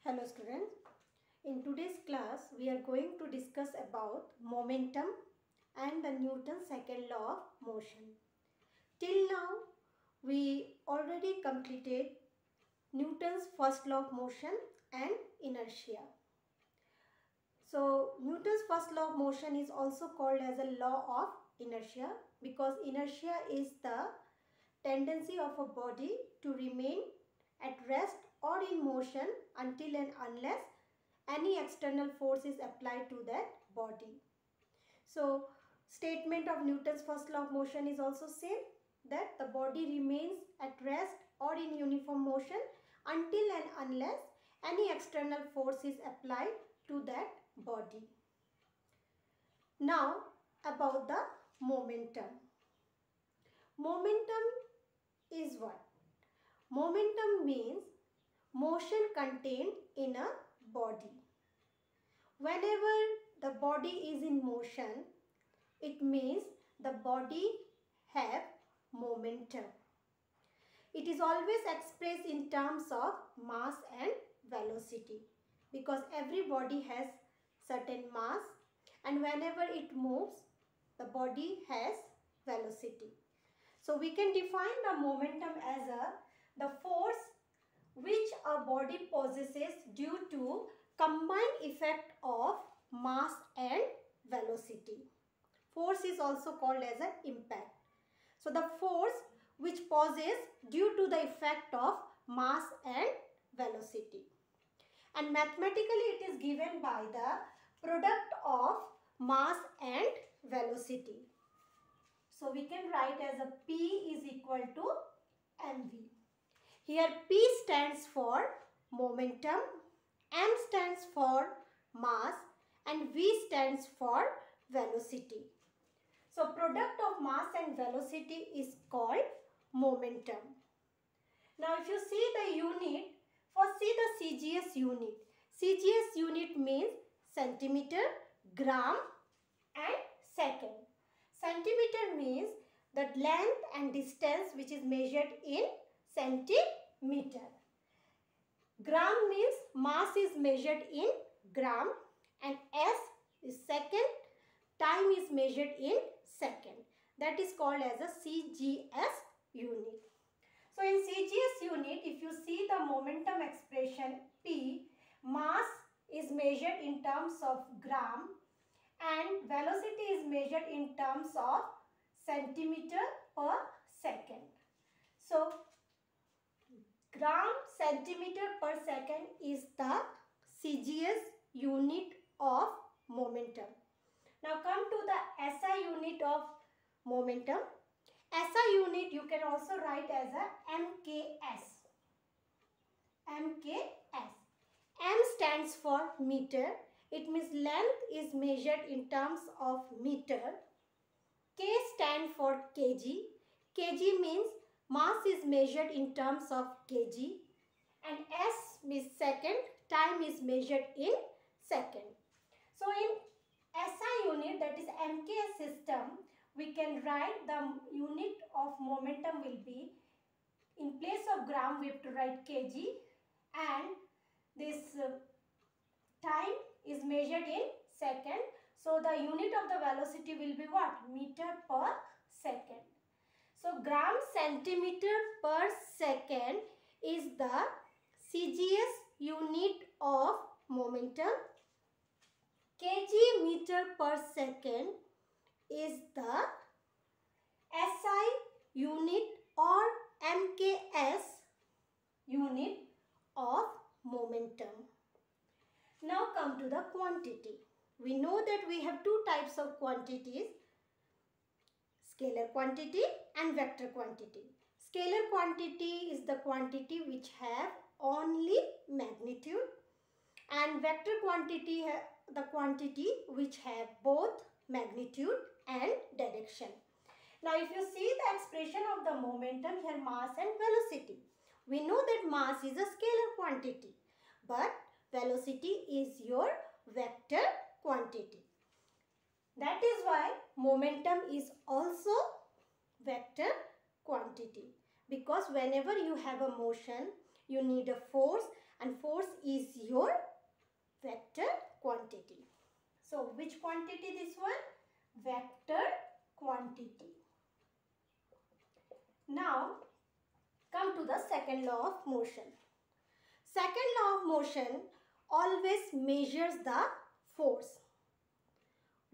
Hello students, in today's class we are going to discuss about momentum and the Newton's second law of motion. Till now we already completed Newton's first law of motion and inertia. So Newton's first law of motion is also called as a law of inertia because inertia is the tendency of a body to remain at rest or in motion until and unless any external force is applied to that body. So statement of Newton's first law of motion is also same, that the body remains at rest or in uniform motion until and unless any external force is applied to that body. Now about the momentum. Momentum is what? Momentum means motion contained in a body. Whenever the body is in motion, it means the body have momentum. It is always expressed in terms of mass and velocity because every body has certain mass and whenever it moves, the body has velocity. So we can define the momentum as the force which a body possesses due to combined effect of mass and velocity. Force is also called as an impact. So the force which possesses due to the effect of mass and velocity. And mathematically it is given by the product of mass and velocity. So we can write as a P is equal to mv. Here P stands for momentum, M stands for mass and V stands for velocity. So product of mass and velocity is called momentum. Now if you see the unit, first see the CGS unit. CGS unit means centimeter, gram and second. Centimeter means the length and distance which is measured in centimeter. Gram means mass is measured in gram and S is second, time is measured in second. That is called as a CGS unit. So in CGS unit, if you see the momentum expression P, mass is measured in terms of gram and velocity is measured in terms of centimeter per second. So gram centimeter per second is the CGS unit of momentum. Now come to the SI unit of momentum. SI unit you can also write as a MKS. MKS. M stands for meter. It means length is measured in terms of meter. K stands for kg. Kg means mass is measured in terms of kg. And S means second, time is measured in second. So in SI unit, that is MKS system, we can write the unit of momentum will be, in place of gram we have to write kg and this time is measured in second. So the unit of the velocity will be what? Meter per second. So gram centimeter per second is the CGS unit of momentum. Kg meter per second is the SI unit or MKS unit of momentum. Now come to the quantity. We know that we have two types of quantities, scalar quantity and vector quantity. Scalar quantity is the quantity which have only magnitude and vector quantity the quantity which have both magnitude and direction. Now if you see the expression of the momentum here, mass and velocity, we know that mass is a scalar quantity but velocity is your vector quantity. That is why momentum is also vector quantity because whenever you have a motion you need a force and force is your of motion. Second law of motion always measures the force.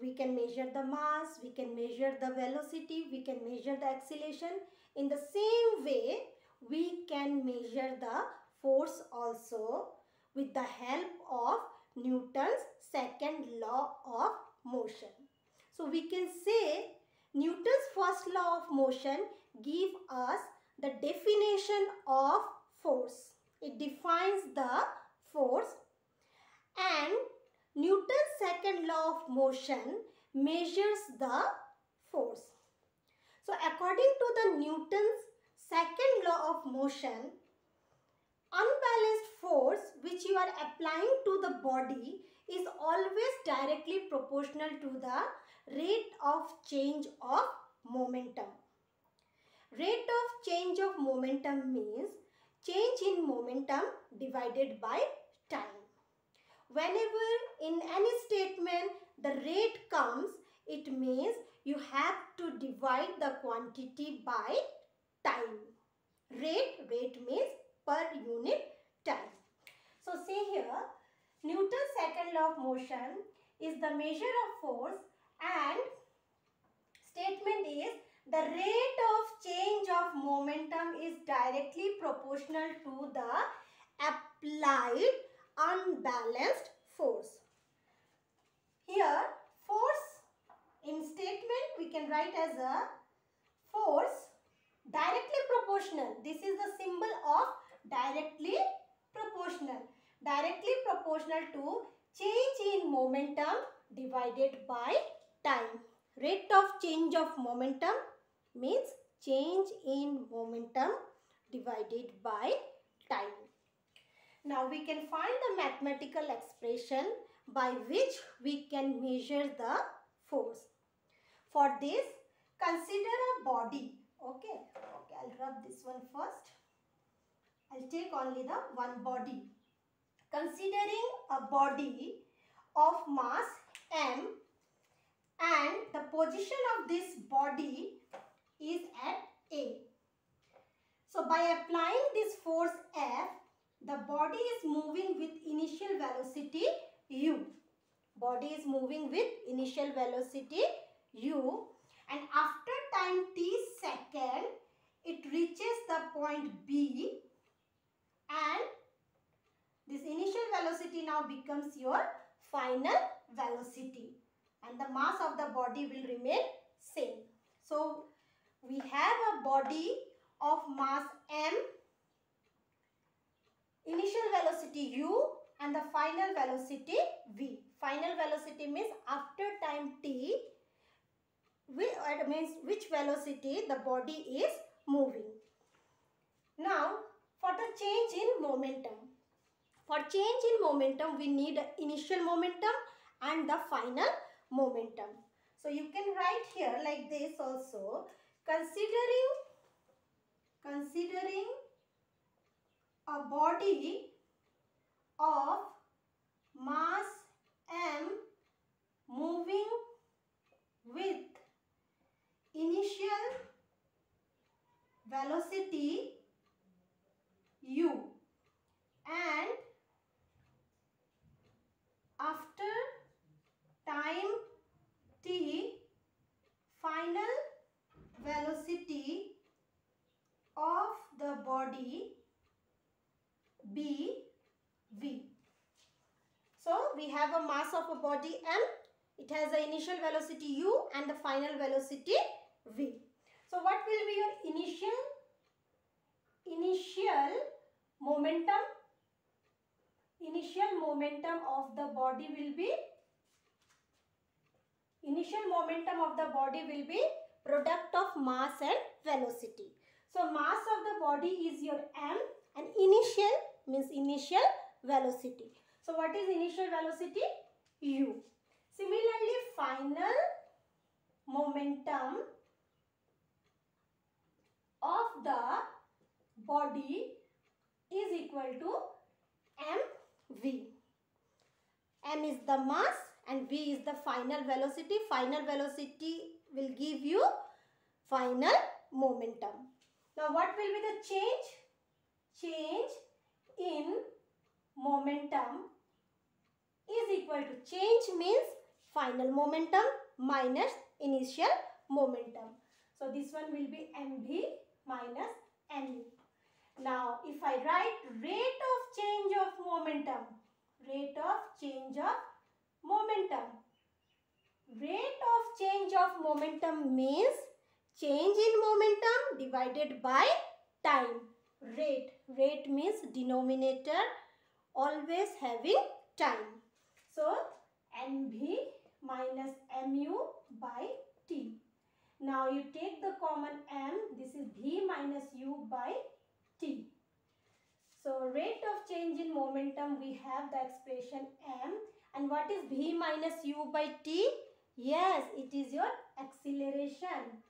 We can measure the mass, we can measure the velocity, we can measure the acceleration. In the same way, we can measure the force also with the help of Newton's second law of motion. So we can say Newton's first law of motion gives us the definition of force. It defines the force, and Newton's second law of motion measures the force. So according to the Newton's second law of motion, unbalanced force which you are applying to the body is always directly proportional to the rate of change of momentum. Rate of change of momentum means change in momentum divided by time. Whenever in any statement the rate comes, it means you have to divide the quantity by time. Rate means per unit time. So see here, Newton's second law of motion is the measure of force, and statement is the rate of change of momentum is directly proportional to the applied unbalanced force. Here force in statement we can write as a force directly proportional. This is the symbol of directly proportional. Directly proportional to change in momentum divided by time. Rate of change of momentum means change in momentum divided by time. Now we can find the mathematical expression by which we can measure the force. For this, consider a body. Okay, I'll rub this one first. I'll take only the one body. Considering a body of mass m, and the position of this body is at A. So by applying this force F, the body is moving with initial velocity u. Body is moving with initial velocity u, and after time t second, it reaches the point B, and this initial velocity now becomes your final velocity, and the mass of the body will remain same. So we have a body of mass m, initial velocity u, and the final velocity v. Final velocity means after time t, means which velocity the body is moving. Now for the change in momentum. For change in momentum, we need initial momentum and the final momentum. So you can write here like this also. Considering a body of mass m moving with initial velocity u, and after time t, final velocity of the body b v. So we have a mass of a body m, it has an initial velocity u and the final velocity v. So what will be your initial momentum? Initial momentum of the body will be product of mass and velocity. So mass of the body is your m, and initial means initial velocity. So what is initial velocity? U. Similarly, final momentum of the body is equal to mv. M is the mass and v is the final velocity. Final velocity will give you final momentum. Now what will be the change? change in momentum is equal to, change means final momentum minus initial momentum. So this one will be mv minus mu. Now if I write rate of change of momentum, rate of change of momentum, rate of change of momentum means change in momentum divided by time. Rate means denominator always having time. So mv minus mu by t. Now you take the common m, this is v minus u by t. So rate of change in momentum, we have the expression m. And what is v minus u by t? Yes, it is your acceleration.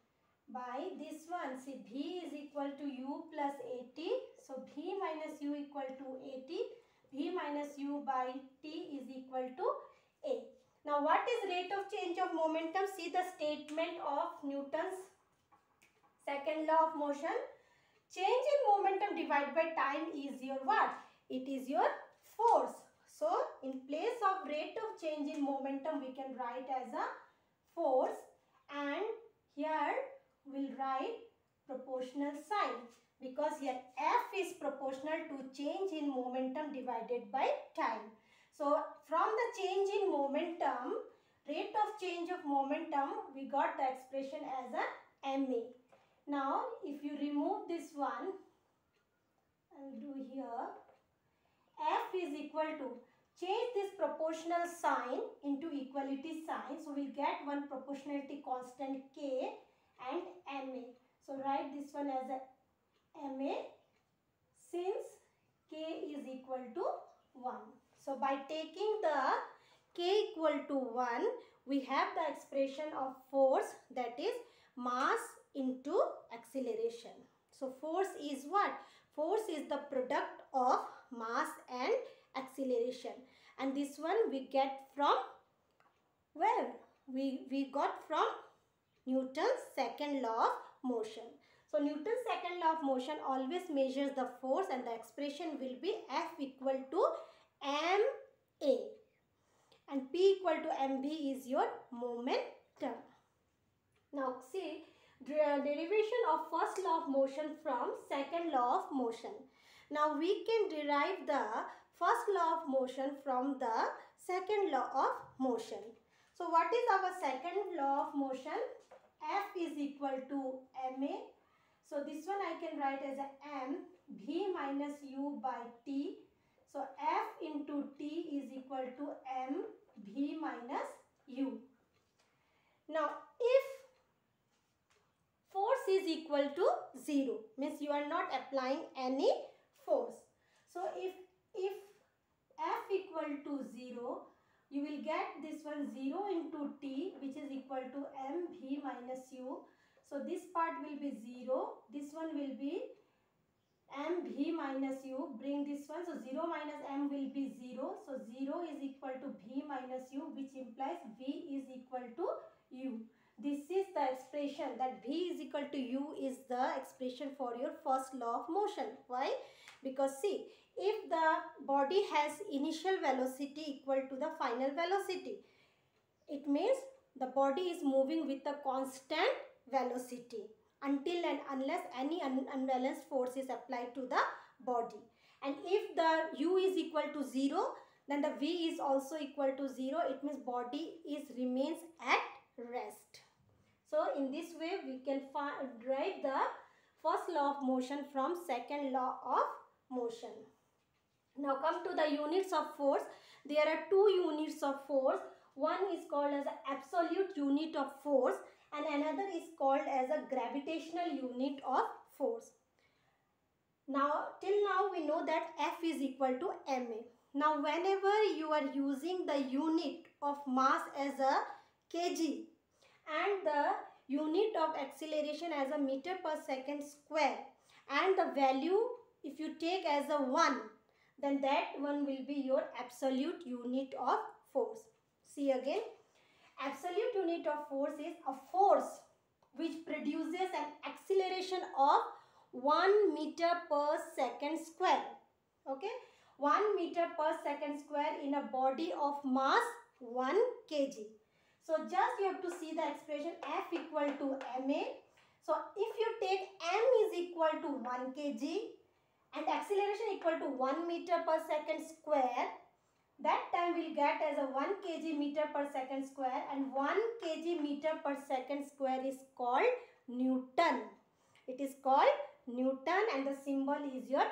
By this one, see, v is equal to u plus at. So v minus u equal to at. V minus u by t is equal to a. Now what is rate of change of momentum? See the statement of Newton's second law of motion. Change in momentum divided by time is your what? It is your force. So in place of rate of change in momentum, we can write as a force, and here we'll write proportional sign, because here F is proportional to change in momentum divided by time. So from the change in momentum, rate of change of momentum, we got the expression as a MA. Now if you remove this one, I'll do here, F is equal to, change this proportional sign into equality sign. So we'll get one proportionality constant K and MA. So write this one as a MA since K is equal to 1. So by taking the K equal to 1, we have the expression of force, that is mass into acceleration. So force is what? Force is the product of mass and acceleration. And this one we get from where? We got from Newton's second law of motion. So Newton's second law of motion always measures the force, and the expression will be F equal to ma. And P equal to mv is your momentum. Now see, derivation of first law of motion from second law of motion. Now we can derive the first law of motion from the second law of motion. So what is our second law of motion? F is equal to ma. So this one I can write as a m v minus u by t. So F into t is equal to m v minus u. Now if force is equal to 0, means you are not applying any force. So if F equal to 0, you will get this one 0 into t, which is equal to mv minus u. So this part will be 0, this one will be mv minus u, bring this one, so 0 minus m will be 0. So 0 is equal to v minus u, which implies v is equal to u. This is the expression, that v is equal to u is the expression for your first law of motion. Why? Because see, if the body has initial velocity equal to the final velocity, it means the body is moving with a constant velocity until and unless any unbalanced force is applied to the body. And if the u is equal to 0, then the v is also equal to 0. It means body remains at rest. So in this way we can derive the first law of motion from second law of motion. Now come to the units of force. There are two units of force. One is called as the absolute unit of force, and another is called as a gravitational unit of force. Now till now we know that F is equal to ma. Now whenever you are using the unit of mass as a kg and the unit of acceleration as a meter per second square, and the value if you take as a 1, then that one will be your absolute unit of force. See again, absolute unit of force is a force which produces an acceleration of 1 meter per second square. Okay, 1 meter per second square in a body of mass 1 kg. So just you have to see the expression F equal to ma. So if you take m is equal to 1 kg and acceleration equal to 1 meter per second square, that time we'll get as a 1 kg meter per second square, and 1 kg meter per second square is called Newton. It is called Newton and the symbol is your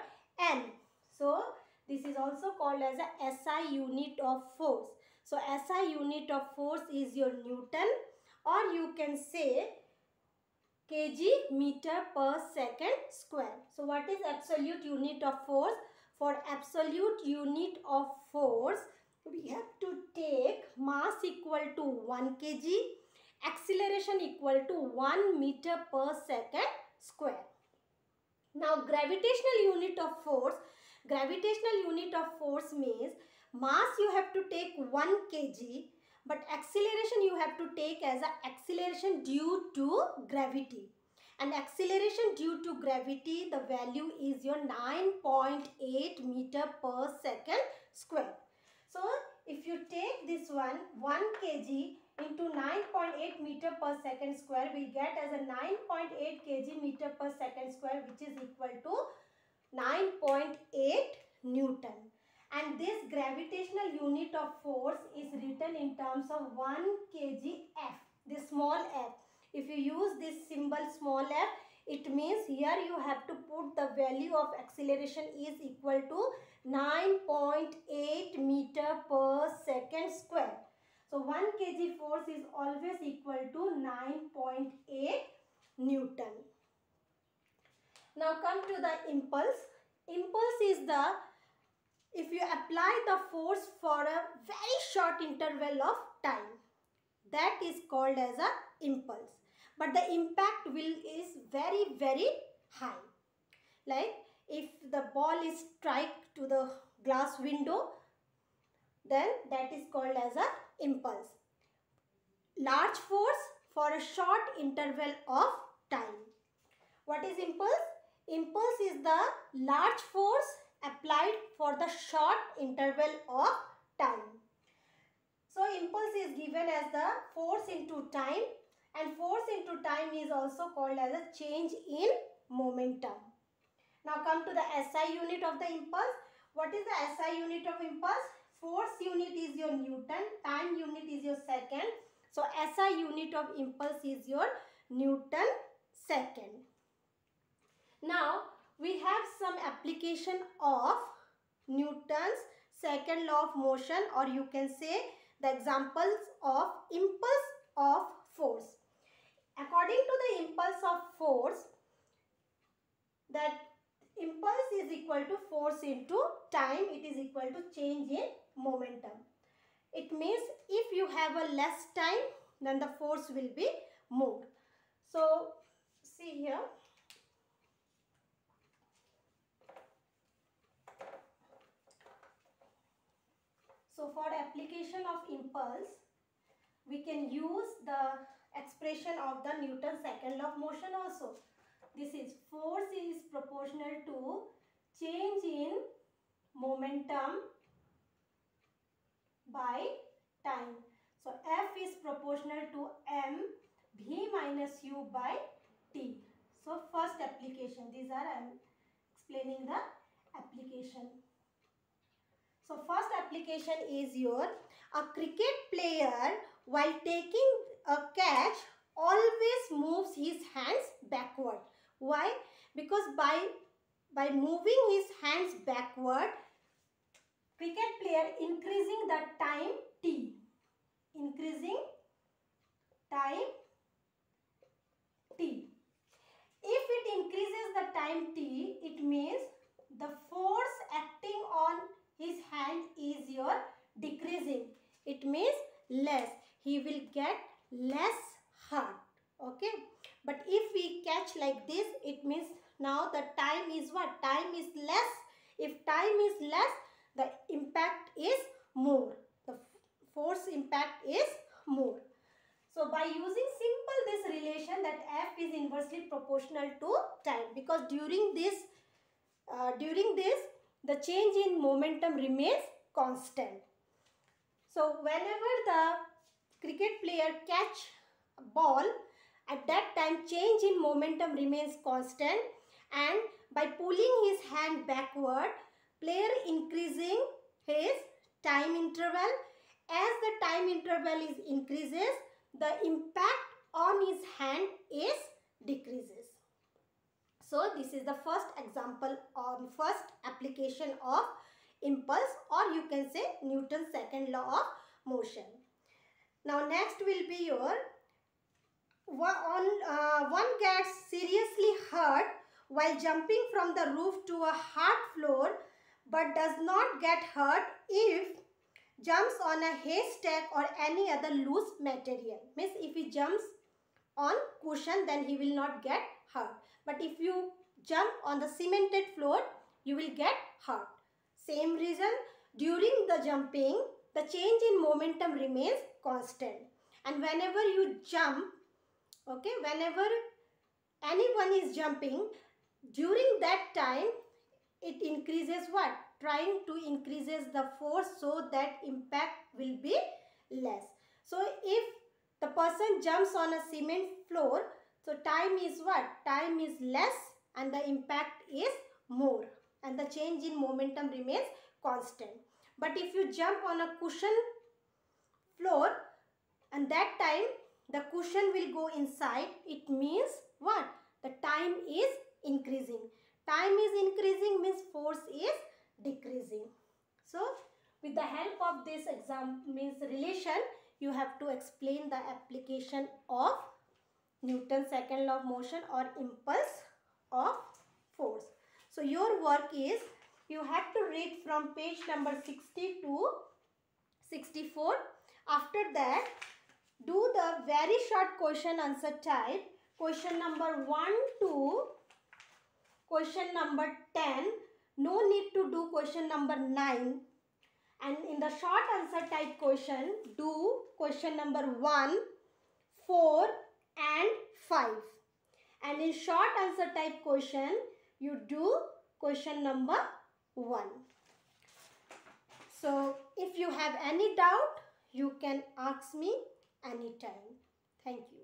N. So this is also called as a SI unit of force. So SI unit of force is your Newton, or you can say kg meter per second square. So what is absolute unit of force? For absolute unit of force, we have to take mass equal to 1 kg, acceleration equal to 1 meter per second square. Now gravitational unit of force means mass you have to take 1 kg, but acceleration you have to take as a acceleration due to gravity. And acceleration due to gravity, the value is your 9.8 meter per second square. So if you take this 1 kg into 9.8 meter per second square, we get as a 9.8 kg meter per second square, which is equal to 9.8 Newton. And this gravitational unit of force is written in terms of 1 kg F, this small f. If you use this symbol small f, it means here you have to put the value of acceleration is equal to 9.8 meter per second square. So 1 kg force is always equal to 9.8 Newton. Now come to the impulse. Impulse is the, if you apply the force for a very short interval of time, that is called as a impulse. But the impact is very, very high. Like if the ball is strike to the glass window, then that is called as a impulse. Large force for a short interval of time. What is impulse? Impulse is the large force applied for the short interval of time. So impulse is given as the force into time, and force into time is also called as a change in momentum. Now come to the SI unit of the impulse. What is the SI unit of impulse? Force unit is your Newton, time unit is your second. So SI unit of impulse is your Newton second. Now we have some application of Newton's second law of motion, or you can say the examples of impulse of force. According to the impulse of force, that impulse is equal to force into time, it is equal to change in momentum. It means if you have a less time, then the force will be more. So see here. So for application of impulse, we can use the expression of the Newton's second law of motion also. This is force is proportional to change in momentum by time. So F is proportional to m v minus u by t. So first application, these are I am explaining the application. So first application is your, a cricket player while taking a catch always moves his hands backward. Why? Because by moving his hands backward, cricket player increasing the time t. Increasing time t. If it increases the time t, it means the force acting on his hand is your decreasing. It means less. He will get less hurt. Okay. But if we catch like this, it means now the time is what? Time is less. If time is less, the impact is more. The force impact is more. So by using simple this relation that F is inversely proportional to time, because during this the change in momentum remains constant. So whenever the cricket player catch a ball, at that time change in momentum remains constant, and by pulling his hand backward, player increasing his time interval. As the time interval is increases, the impact on his hand is decreases. So this is the first example or first application of impulse, or you can say Newton's second law of motion. Now next will be your one gets seriously hurt while jumping from the roof to a hard floor but does not get hurt if jumps on a haystack or any other loose material. Means if he jumps on cushion, then he will not get hurt. But if you jump on the cemented floor, you will get hurt. Same reason, during the jumping, the change in momentum remains constant. And whenever you jump, okay, whenever anyone is jumping, during that time, it increases what? Trying to increases the force so that impact will be less. So if the person jumps on a cement floor, so time is what? Time is less and the impact is more, and the change in momentum remains constant. But if you jump on a cushion floor, and that time the cushion will go inside, it means what? The time is increasing. Time is increasing means force is decreasing. So with the help of this relation, you have to explain the application of Newton's second law of motion or impulse of force. So your work is, you have to read from page number 60 to 64. After that, do the very short question answer type. Question number 1 to question number 10. No need to do question number 9. And in the short answer type question, do question number 1, 4 and 5. And in short answer type question, you do question number 1. So if you have any doubt, you can ask me anytime. Thank you.